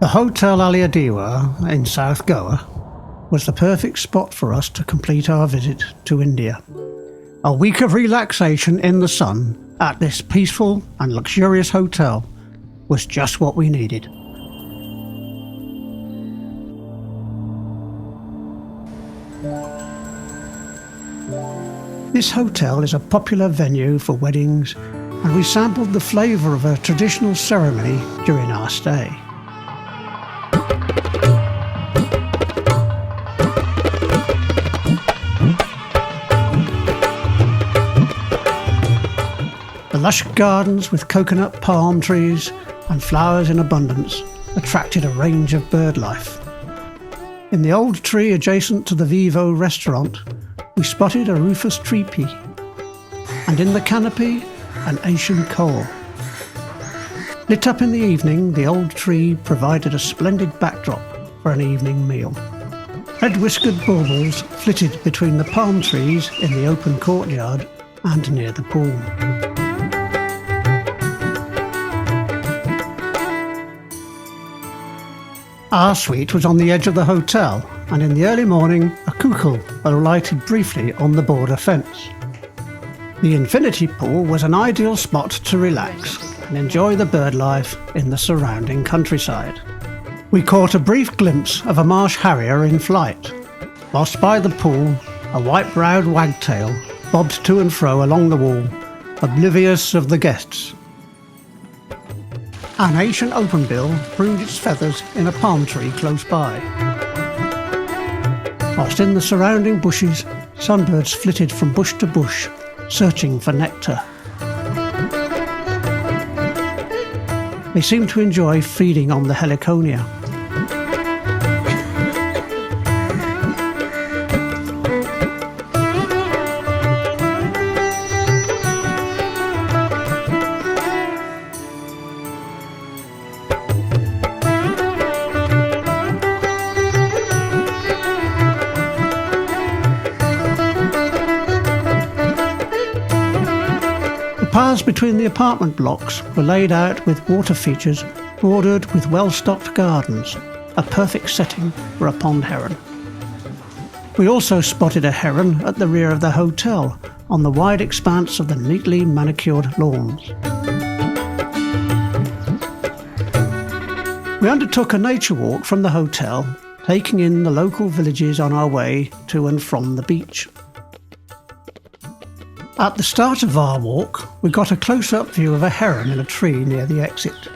The Hotel Alila Diwa in South Goa was the perfect spot for us to complete our visit to India. A week of relaxation in the sun at this peaceful and luxurious hotel was just what we needed. This hotel is a popular venue for weddings, and we sampled the flavour of a traditional ceremony during our stay. The lush gardens with coconut palm trees and flowers in abundance attracted a range of bird life. In the old tree adjacent to the Vivo restaurant, we spotted a rufous tree-pea, and in the canopy, an Asian coal. Lit up in the evening, the old tree provided a splendid backdrop for an evening meal. Red-whiskered baubles flitted between the palm trees in the open courtyard and near the pool. Our suite was on the edge of the hotel, and in the early morning a cuckoo alighted briefly on the border fence. The infinity pool was an ideal spot to relax and enjoy the bird life in the surrounding countryside. We caught a brief glimpse of a marsh harrier in flight, whilst by the pool a white-browed wagtail bobbed to and fro along the wall, oblivious of the guests. An Asian openbill pruned its feathers in a palm tree close by. Whilst in the surrounding bushes, sunbirds flitted from bush to bush, searching for nectar. They seemed to enjoy feeding on the heliconia. The paths between the apartment blocks were laid out with water features bordered with well-stocked gardens, a perfect setting for a pond heron. We also spotted a heron at the rear of the hotel on the wide expanse of the neatly manicured lawns. We undertook a nature walk from the hotel, taking in the local villages on our way to and from the beach. At the start of our walk, we got a close-up view of a heron in a tree near the exit.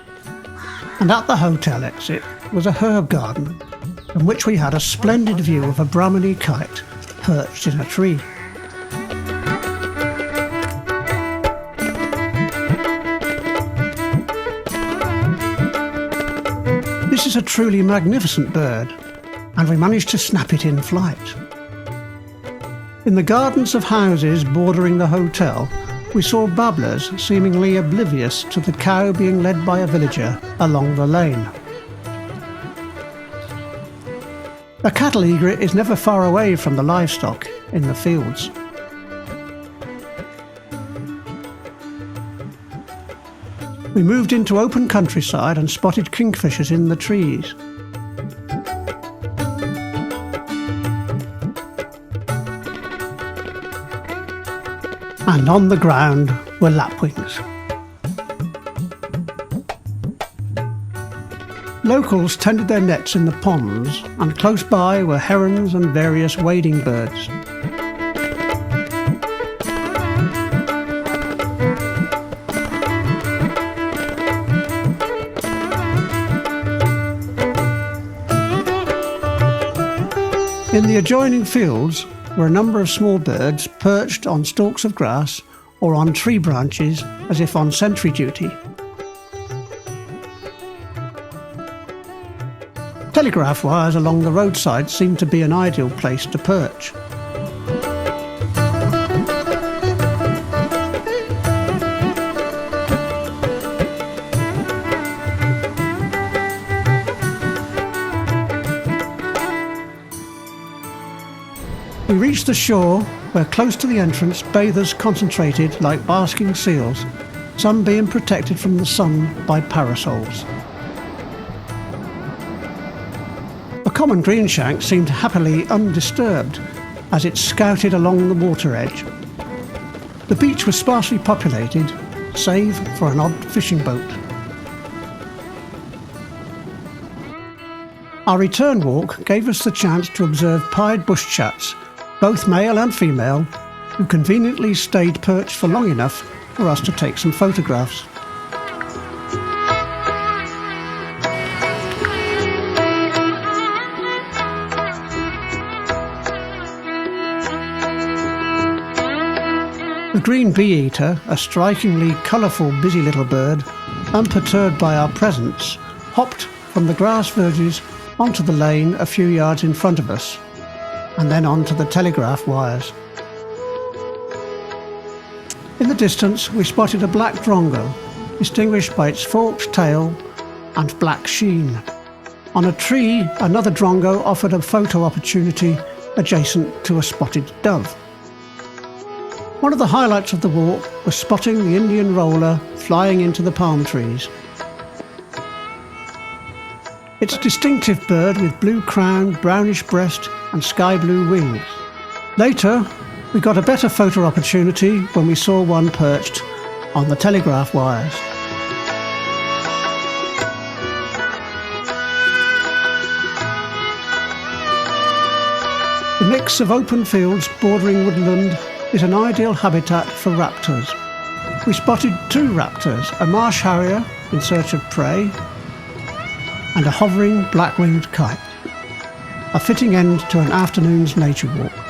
And at the hotel exit was a herb garden, from which we had a splendid view of a Brahmini kite perched in a tree. This is a truly magnificent bird, and we managed to snap it in flight. In the gardens of houses bordering the hotel, we saw babblers seemingly oblivious to the cow being led by a villager along the lane. A cattle egret is never far away from the livestock in the fields. We moved into open countryside and spotted kingfishers in the trees. And on the ground were lapwings. Locals tended their nets in the ponds, and close by were herons and various wading birds. In the adjoining fields were a number of small birds perched on stalks of grass or on tree branches as if on sentry duty. Telegraph wires along the roadside seemed to be an ideal place to perch. We reached the shore where, close to the entrance, bathers concentrated like basking seals, some being protected from the sun by parasols. The common greenshank seemed happily undisturbed as it scouted along the water edge. The beach was sparsely populated, save for an odd fishing boat. Our return walk gave us the chance to observe pied bush chats, both male and female, who conveniently stayed perched for long enough for us to take some photographs. The green bee-eater, a strikingly colourful busy little bird, unperturbed by our presence, hopped from the grass verges onto the lane a few yards in front of us, and then onto the telegraph wires. In the distance we spotted a black drongo, distinguished by its forked tail and black sheen. On a tree, another drongo offered a photo opportunity adjacent to a spotted dove. One of the highlights of the walk was spotting the Indian roller flying into the palm trees. It's a distinctive bird with blue crown, brownish breast and sky blue wings. Later, we got a better photo opportunity when we saw one perched on the telegraph wires. The mix of open fields bordering woodland is an ideal habitat for raptors. We spotted two raptors, a marsh harrier in search of prey and a hovering black-winged kite, a fitting end to an afternoon's nature walk.